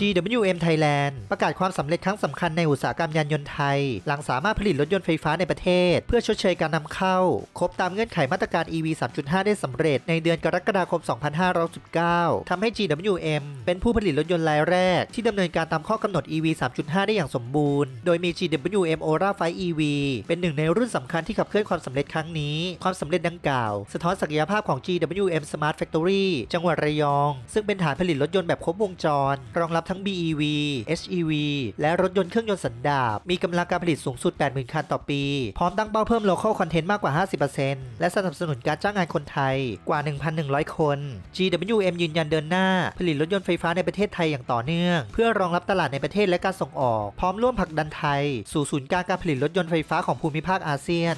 GWM Thailand ประกาศความสำเร็จครั้งสำคัญในอุตสาหกรรมยานยนต์ไทยหลังสามารถผลิตรถยนต์ไฟฟ้าในประเทศเพื่อชดเชยการนำเข้าครบตามเงื่อนไขมาตรการ EV 3.5 ได้สำเร็จในเดือนกรกฎาคม 2519 ทำให้ GWM เป็นผู้ผลิตรถยนต์รายแรกที่ดำเนินการตามข้อกำหนด EV 3.5 ได้อย่างสมบูรณ์โดยมี GWM Aura 5 EV เป็นหนึ่งในรุ่นสำคัญที่ขับเคลื่อนความสำเร็จครั้งนี้ความสำเร็จดังกล่าวสะท้อนศักยภาพของ GWM Smart Factory จังหวัดระยองซึ่งเป็นฐานผลิตรถยนต์แบบครบวงจรรองรับทั้ง BEV HEV และรถยนต์เครื่องยนต์สันดาปมีกำลังการผลิตสูงสุด 80,000 คันต่อปีพร้อมตั้งเป้าเพิ่ม local content มากกว่า 50% และสนับสนุนการจ้างงานคนไทยกว่า 1,100 คน GWM ยืนยันเดินหน้าผลิตรถยนต์ไฟฟ้าในประเทศไทยอย่างต่อเนื่องเพื่อรองรับตลาดในประเทศและการส่งออกพร้อมร่วมผลักดันไทยสู่ศูนย์กลางการผลิตรถยนต์ไฟฟ้าของภูมิภาคอาเซียน